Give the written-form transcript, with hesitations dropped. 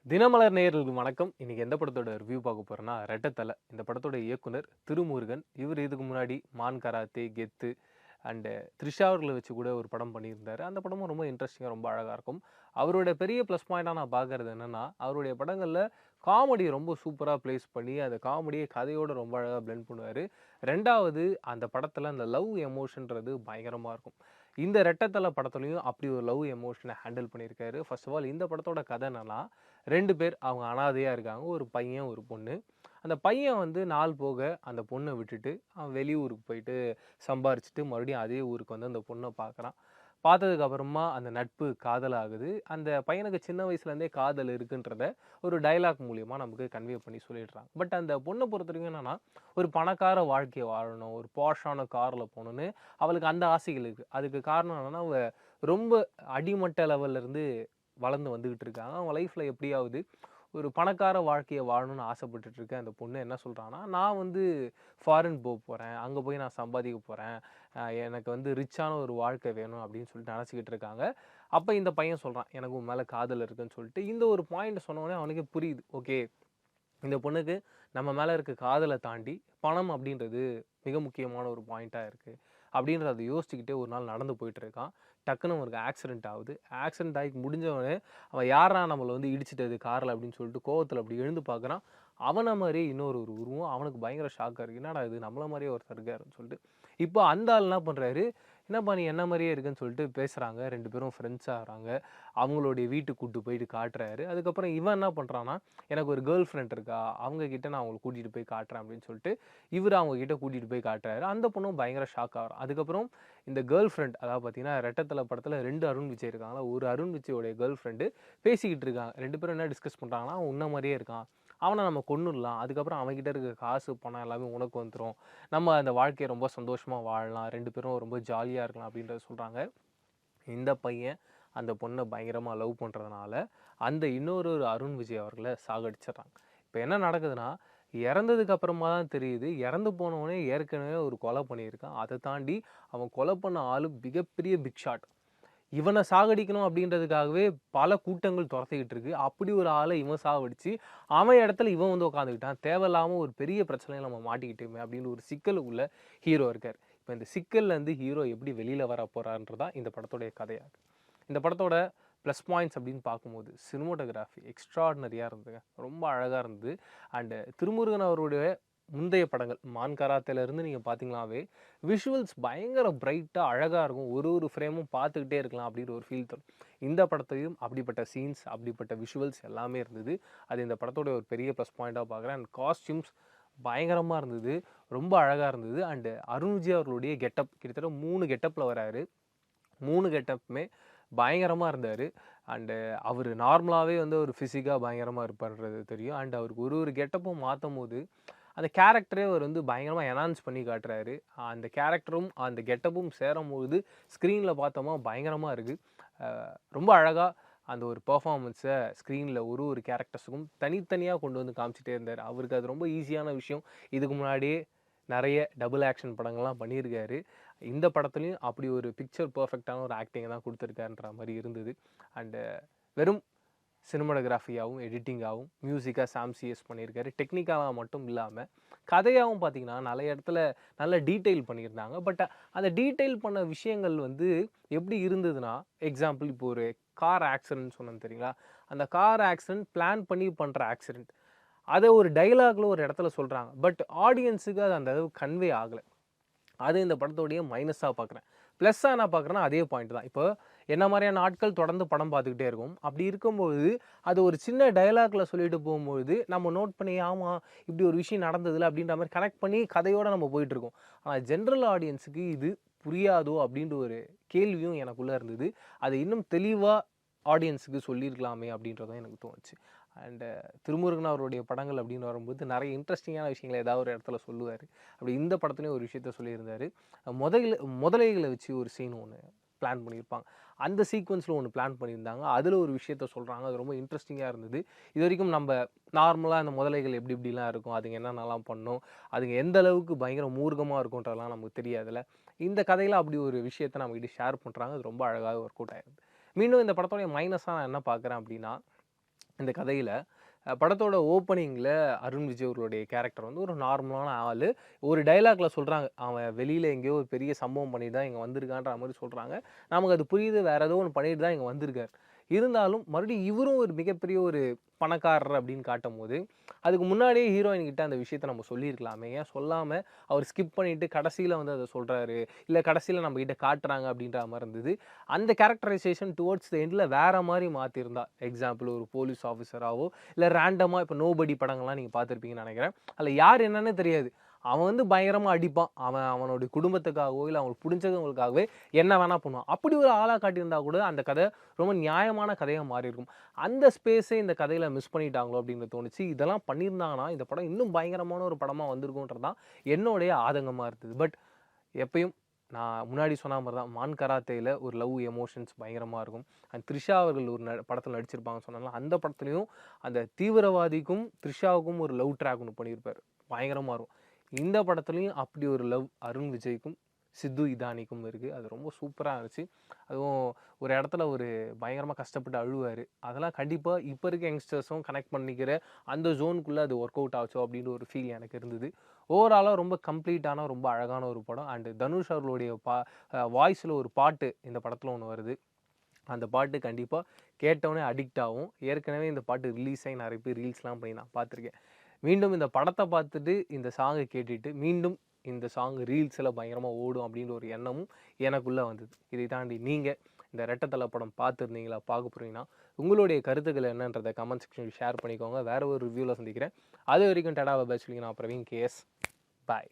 தினமலர் நேயர்களுக்கு வணக்கம். இன்னைக்கு எந்த படத்தோட ரிவ்யூ பார்க்க போறோம்னா, ரெட்டத்தல. இந்த படத்தோட இயக்குனர் திருமுருகன். இவர் இதுக்கு முன்னாடி மான் கராத்தே, கெத்து அண்டு த்ரிஷா அவர்கள வச்சு கூட ஒரு படம் பண்ணியிருந்தாரு. அந்த படமும் ரொம்ப இன்ட்ரெஸ்டிங்கா, ரொம்ப அழகா இருக்கும். அவரோட பெரிய ப்ளஸ் பாயிண்ட்டா நான் பார்க்கறது என்னன்னா, அவருடைய படங்கள்ல காமெடி ரொம்ப சூப்பரா பிளேஸ் பண்ணி, அந்த காமெடிய கதையோட ரொம்ப அழகா பிளெண்ட் பண்ணுவாரு. 2வது அந்த படத்துல அந்த லவ் எமோஷன்றது பயங்கரமா இருக்கும். இந்த ரெட்டத்தல படத்துலயும் அப்படி ஒரு லவ் எமோஷன ஹேண்டில் பண்ணியிருக்காரு. ஃபர்ஸ்ட் ஆஃப் ஆல் இந்த படத்தோட கதை என்னன்னா, 2 பேர் அவங்க அனாதையா இருக்காங்க. ஒரு பையன், ஒரு பொண்ணு. அந்த பையன் வந்து நாள் போக அந்த பொண்ண விட்டுட்டு, அவன் வெளியூருக்கு போயிட்டு சம்பாரிச்சுட்டு மறுபடியும் அதே ஊருக்கு வந்து அந்த பொண்ண பார்க்குறான். பார்த்ததுக்கு அப்புறமா அந்த நட்பு காதல் ஆகுது. அந்த பையனுக்கு சின்ன வயசுலேருந்தே காதல் இருக்குன்றத ஒரு டயலாக் மூலியமா நமக்கு கன்வே பண்ணி சொல்லிடுறாங்க. பட் அந்த பொண்ண பொறுத்தவரைக்கும் என்னன்னா, ஒரு பணக்கார வாழ்க்கைய வாழணும், ஒரு பாஷான கார்ல போணும்னு அவளுக்கு அந்த ஆசைகள் இருக்கு. அதுக்கு காரணம் என்னன்னா, அவ ரொம்ப அடிமட்ட லெவல்ல இருந்து வளர்ந்து வந்துகிட்டு இருக்காங்க. அவங்க லைஃப்ல எப்படியாவது ஒரு பணக்கார வாழ்க்கைய வாழணும்னு ஆசைப்பட்டுட்டு இருக்க அந்த பொண்ணு என்ன சொல்றான்னா, "நான் வந்து ஃபாரின் போறேன். அங்க போய் நான் சம்பாதிக்க போறேன். எனக்கு வந்து ரிச்சான ஒரு வாழ்க்கை வேணும்." அப்படின்னு சொல்லிட்டு நெனச்சுக்கிட்டு இருக்காங்க. அப்ப இந்த பையன் சொல்றான், "எனக்கு உன் மேல காதல் இருக்குன்னு" சொல்லிட்டு. இந்த ஒரு பாயிண்ட் சொன்ன உடனே அவனுக்கே புரியுது. ஓகே, இந்த பொண்ணுக்கு நம்ம மேல இருக்க காதல தாண்டி பணம் அப்படின்றது மிக முக்கியமான ஒரு பாயிண்ட்டா இருக்கு. அப்படின்றத யோசிச்சுக்கிட்டே ஒரு நாள் நடந்து போயிட்டு இருக்கான். டக்குனு அவனுக்கு ஆக்சிடென்ட் ஆகுது. ஆக்சிடென்ட் ஆகி முடிஞ்சவனே, அவன் யார்றா நம்மள வந்து இடிச்சிட்டது கார்ல அப்படின்னு சொல்லிட்டு கோவத்துல அப்படி எழுந்து பார்க்குறான். அவன மாரியே இன்னொரு ஒரு உருவம். அவனுக்கு பயங்கர ஷாக்கா இருக்கு. என்னடா இது நம்மள மாரியே ஒருத்தர் இருக்காருன்னு சொல்லிட்டு. இப்போ அந்த ஆள் என்ன பண்றாரு, "என்னப்பா நீ என்ன மாரியே இருக்கன்னு" சொல்லிட்டு பேசுறாங்க. 2 பேரும் ஃப்ரெண்ட்ஸ் ஆகுறாங்க. அவங்களுடைய வீட்டுக்கு கூட்டு போயிட்டு காட்டுறாரு. அதுக்கப்புறம் இவன் என்ன பண்றான்னா, "எனக்கு ஒரு கேர்ள் ஃப்ரெண்ட் இருக்கா. அவங்க கிட்ட நான் அவங்கள கூட்டிட்டு போய் காட்டுறேன்" அப்படின்னு சொல்லிட்டு, இவரு அவங்க கிட்ட கூட்டிட்டு போய் காட்டுறாரு. அந்த பொண்ணும் பயங்கர ஷாக் ஆகுறா. அதுக்கப்புறம் இந்த கேர்ள் ஃப்ரெண்ட் அதாவது பார்த்தீங்கன்னா, ரெட்டத்தல படத்துல 2 அருண் விஜய் இருக்காங்கல்ல. ஒரு அருண் விஜயோடைய கேர்ள் ஃப்ரெண்டு பேசிக்கிட்டு இருக்காங்க. 2 பேரும் என்ன டிஸ்கஸ் பண்றாங்கன்னா, "அவன் உன்ன மாரியே இருக்கான். அவன நம்ம கொன்னுடலாம். அதுக்கப்புறம் அவன்கிட்ட இருக்க காசு, பணம் எல்லாமே உனக்கு வந்துரும். நம்ம அந்த வாழ்க்கைய ரொம்ப சந்தோஷமா வாழலாம். 2 பேரும் ரொம்ப ஜாலியா இருக்கலாம்" அப்படின்றத சொல்றாங்க. இந்த பையன் அந்த பொண்ண பயங்கரமா லவ் பண்றதுனால, அந்த இன்னொரு ஒரு அருண் விஜய் அவர்கள சாகடிச்சிடுறாங்க. இப்ப என்ன நடக்குதுன்னா, இறந்ததுக்கு அப்புறமா தான் தெரியுது, இறந்து போனவனே ஏற்கனவே ஒரு கொலை பண்ணியிருக்கான். அத தாண்டி அவன் கொலை பண்ண ஆளு மிகப்பெரிய பிக் ஷாட். இவன சாகடிக்கணும் அப்படின்றதுக்காகவே பல கூட்டங்கள் தொரத்திக்கிட்டு இருக்கு. அப்படி ஒரு ஆள இவன் சாவடிச்சு, அவன் இடத்துல இவன் வந்து உட்காந்துக்கிட்டான். தேவையில்லாம ஒரு பெரிய பிரச்சனையில நம்ம மாட்டிக்கிட்டோமே அப்படின்னு ஒரு சிக்கலுக்குள்ள ஹீரோ இருக்காரு. இப்ப இந்த சிக்கல்லேருந்து ஹீரோ எப்படி வெளியில வரப்போறார்ன்றது தான் இந்த படத்துடைய கதையா இருக்கு. இந்த படத்தோட ப்ளஸ் பாயிண்ட்ஸ் அப்படின்னு பார்க்கும்போது, சினிமாட்டோகிராஃபி எக்ஸ்ட்ரார்டினரியா இருந்ததுங்க. ரொம்ப அழகா இருந்தது. அண்டு திருமுருகன் அவருடைய முந்தைய படங்கள், மான் கராத்தேலருந்து நீங்க பார்த்தீங்கனாவே, விஷுவல்ஸ் பயங்கர பிரைட்டா அழகா இருக்கும். ஒரு ஒரு ஃப்ரேமும் பார்த்துக்கிட்டே இருக்கலாம் அப்படின்ற ஒரு ஃபீல் தரும். இந்த படத்தையும் அப்படிப்பட்ட சீன்ஸ், அப்படிப்பட்ட விஷுவல்ஸ் எல்லாமே இருந்தது. அது இந்த படத்தோட ஒரு பெரிய ப்ளஸ் பாயிண்ட்டா பார்க்குறேன். அண்ட் காஸ்டியூம்ஸ் பயங்கரமா இருந்தது. ரொம்ப அழகா இருந்தது. அண்டு அருண் விஜய் அவர்களுடைய கெட்டப் கிட்டத்தட்ட 3 கெட்டப்ல வராரு. 3 கெட்டப்புமே பயங்கரமா இருந்தாரு. அண்டு அவரு நார்மலாவே வந்து ஒரு ஃபிசிக்கா பயங்கரமா இருப்பார்ன்றது தெரியும். அண்ட் அவருக்கு ஒரு ஒரு கெட்டப்பும் மாத்தம்போது, அந்த கேரக்டரே அவர் வந்து பயங்கரமா என்ஹான்ஸ் பண்ணி காட்டுறாரு. அந்த கேரக்டரும், அந்த கெட்டப்பும் சேரும்பொழுது ஸ்க்ரீன்ல பார்த்தோமா பயங்கரமா இருக்கு. அ ரொம்ப அழகா அந்த ஒரு பெர்ஃபார்மன்ஸ ஸ்க்ரீன்ல ஒரு ஒரு கேரக்டர்ஸுக்கும் தனித்தனியா கொண்டு வந்து காமிச்சுட்டே இருந்தாரு. அவருக்கு அது ரொம்ப ஈஸியான விஷயம். இதுக்கு முன்னாடியே நெறைய டபுள் ஆக்ஷன் படங்கள்லாம் பண்ணியிருக்காரு. இந்த படத்துலயும் அப்படி ஒரு பிக்சர் பெர்ஃபெக்ட்டான ஒரு ஆக்டிங்க தான் குடுத்துருக்காருன்ற மாரி இருந்தது. அண்டு வெறும் சினிமாட்டோகிராஃபியாவும், எடிட்டிங்காவும், மியூசிக்கா சாம் சிஎஸ் பண்ணியிருக்காரு. டெக்னிக்கலா மட்டும் இல்லாம, கதையாவும் பார்த்தீங்கன்னா, நெறைய இடத்துல நல்ல டீட்டெயில் பண்ணியிருந்தாங்க. பட் அந்த டீட்டெயில் பண்ண விஷயங்கள் வந்து எப்படி இருந்ததுன்னா, எக்ஸாம்பிள் இப்போ ஒரு கார் ஆக்சிடென்ட் சொன்னேன் தெரியுங்களா? அந்த கார் ஆக்சிடென்ட் பிளான் பண்ணி பண்ற ஆக்சிடென்ட். அத ஒரு டயலாக்ல ஒரு இடத்துல சொல்றாங்க. பட் ஆடியன்ஸுக்கு அது அந்த அளவுக்கு கன்வே ஆகல. அது இந்த படத்தோடைய மைனஸா பார்க்குறேன். ப்ளஸ்ஸா என்ன பார்க்குறேன்னா, அதே பாயிண்ட் தான். இப்போ என்ன மாரியான ஆட்கள் தொடர்ந்து படம் பார்த்துக்கிட்டே இருக்கோம். அப்படி இருக்கும்பொழுது, அது ஒரு சின்ன டயலாக்ல சொல்லிட்டு போகும்பொழுது, நம்ம நோட் பண்ணி, ஆமா இப்படி ஒரு விஷயம் நடந்ததுல அப்படின்ற மாரி கனெக்ட் பண்ணி கதையோட நம்ம போயிட்டுருக்கோம். ஆனா ஜென்ரல் ஆடியன்ஸுக்கு இது புரியாதோ அப்படின்ற ஒரு கேள்வியும் எனக்குள்ள இருந்தது. அது இன்னும் தெளிவா ஆடியன்ஸுக்கு சொல்லியிருக்கலாமே அப்படின்றதும் எனக்கு தோணுச்சு. அண்டு திருமுருகன் அவருடைய படங்கள் அப்படின்னு வரும்போது, நெறைய இன்ட்ரஸ்டிங்கான விஷயங்கள ஏதாவது ஒரு இடத்துல சொல்லுவாரு. அப்படி இந்த படத்துலயும் ஒரு விஷயத்த சொல்லியிருந்தாரு. முதலைகள வச்சு ஒரு சீன் ஒண்ணு பிளான் பண்ணியிருப்பாங்க. அந்த சீக்வென்ஸ்ல ஒண்ணு பிளான் பண்ணியிருந்தாங்க. அதுல ஒரு விஷயத்த சொல்றாங்க. அது ரொம்ப இன்ட்ரஸ்டிங்கா இருந்தது. இதுவரைக்கும் நம்ப நார்மலா அந்த முதலைகள் எப்படி எப்படிலாம் இருக்கும், அதுங்க என்னென்னலாம் பண்ணும், அதுங்க எந்த அளவுக்கு பயங்கர மூர்க்கமா இருக்குன்றதெல்லாம் நமக்கு தெரியாதுல்ல. இந்த கதையில அப்படி ஒரு விஷயத்த நம்மகிட்ட ஷேர் பண்றாங்க. அது ரொம்ப அழகாவே ஒர்க் அவுட் ஆயிருக்கு. மீண்டும் இந்த படத்தோடைய மைனஸா நான் என்ன பார்க்குறேன் அப்படின்னா, இந்த கதையில படத்தோட ஓப்பனிங்கில அருண் விஜய் அவர்களுடைய கேரக்டர் வந்து ஒரு நார்மலான ஆளு. ஒரு டயலாக்ல சொல்றாங்க. அவன் வெளியில எங்கேயோ ஒரு பெரிய சம்பவம் பண்ணிட்டு தான் இங்க வந்திருக்கான்ற மாரி சொல்றாங்க. நமக்கு அது புரியுது. வேற ஏதோ ஒண்ணு பண்ணிட்டு தான் இங்க வந்திருக்காரு. இருந்தாலும் மறுபடியும் இவரும் ஒரு மிகப்பெரிய ஒரு பணக்காரர் அப்படின்னு காட்டும்போது, அதுக்கு முன்னாடியே ஹீரோயின் கிட்ட அந்த விஷயத்த நம்ம சொல்லியிருக்கலாமே. ஏன் சொல்லாம அவர் ஸ்கிப் பண்ணிட்டு கடைசியில வந்து அத சொல்றாரு. இல்ல கடைசியில நம்ம கிட்ட காட்டுறாங்க அப்படின்ற மாரி இருந்தது. அந்த கேரக்டரைசேஷன் டுவர்ட்ஸ் த எண்ட்ல வேற மாரி மாத்தியிருந்தா, எக்ஸாம்பிள் ஒரு போலீஸ் ஆஃபிசராவோ, இல்ல ரேண்டமா இப்ப நோபடி படங்கள்லாம் நீங்க பார்த்திருப்பீங்கன்னு நெனைக்கிறேன். அதுல யார் என்னன்னே தெரியாது. அவன் வந்து பயங்கரமா அடிப்பான். அவனுடைய குடும்பத்துக்காகவோ, இல்ல அவங்களுக்கு புடிச்சவங்களுக்காகவே என்ன வேணா பண்ணுவான். அப்படி ஒரு ஆளா காட்டியிருந்தா கூட அந்த கதை ரொம்ப நியாயமான கதையா மாறியிருக்கும். அந்த ஸ்பேஸே இந்த கதையில மிஸ் பண்ணிட்டாங்களோ அப்படின்னு தோணுச்சு. இதெல்லாம் பண்ணியிருந்தாங்கன்னா, இந்த படம் இன்னும் பயங்கரமான ஒரு படமா வந்திருக்கும்ன்றது தான் என்னுடைய ஆதங்கமா இருந்தது. பட் எப்பயும் நான் முன்னாடி சொன்ன மாரி தான் மான் கராத்தேல ஒரு லவ் எமோஷன்ஸ் பயங்கரமா இருக்கும். அண்ட் த்ரிஷா அவர்கள் ஒரு படத்துல நடிச்சிருப்பாங்கன்னு சொன்னேன்ல, அந்த படத்துலயும் அந்த தீவிரவாதிக்கும், த்ரிஷாவுக்கும் ஒரு லவ் ட்ராக் ஒண்ணு பண்ணியிருப்பாரு. பயங்கரமா இருக்கும். இந்த படத்துலயும் அப்படி ஒரு லவ் அருண் விஜய்க்கும், சித்து இதானிக்கும் இருக்கு. அது ரொம்ப சூப்பரா இருந்துச்சு. அதுவும் ஒரு இடத்துல ஒரு பயங்கரமா கஷ்டப்பட்டு அழுவாரு. அதெல்லாம் கண்டிப்பா இப்ப இருக்க யங்ஸ்டர்ஸும் கனெக்ட் பண்ணிக்கிற அந்த ஜோன்க்குள்ள அது ஒர்க் அவுட் ஆச்சோ அப்படின்னு ஒரு ஃபீல் எனக்கு இருந்தது. ஓவராலா ரொம்ப கம்ப்ளீட்டான, ரொம்ப அழகான ஒரு படம். அண்ட் தனுஷ் அவர்களுடைய வாய்ஸ்ல ஒரு பாட்டு இந்த படத்துல ஒண்ணு வருது. அந்த பாட்டு கண்டிப்பா கேட்டவுனே அடிக்ட் ஆவும். ஏற்கனவே இந்த பாட்டு ரிலீஸ் ஆயி நெறைய பேர் ரீல்ஸ்லாம் பண்ணி நான் பார்த்துருக்கேன். மீண்டும் இந்த படத்த பார்த்துட்டு, இந்த சாங்க கேட்டுட்டு, மீண்டும் இந்த சாங் ரீல்ஸ்ல பயங்கரமா ஓடும் அப்டின்ற ஒரு எண்ணமும் எனக்குள்ள வந்தது. இதை தாண்டி நீங்க இந்த ரெட்ட தல படம் பார்த்துருந்தீங்களா? பார்க்க போறீங்கன்னா, உங்களுடைய கருத்துக்கள் என்னன்றத கமெண்ட் செக்ஷன்ல ஷேர் பண்ணிக்கோங்க. வேற ஒரு ரிவ்யூல சந்திக்கிறேன். அதுவரைக்கும் டாடா பை பை சொல்லிக்கிறேன். நான் பிரவீன் கேஎஸ். பாய்.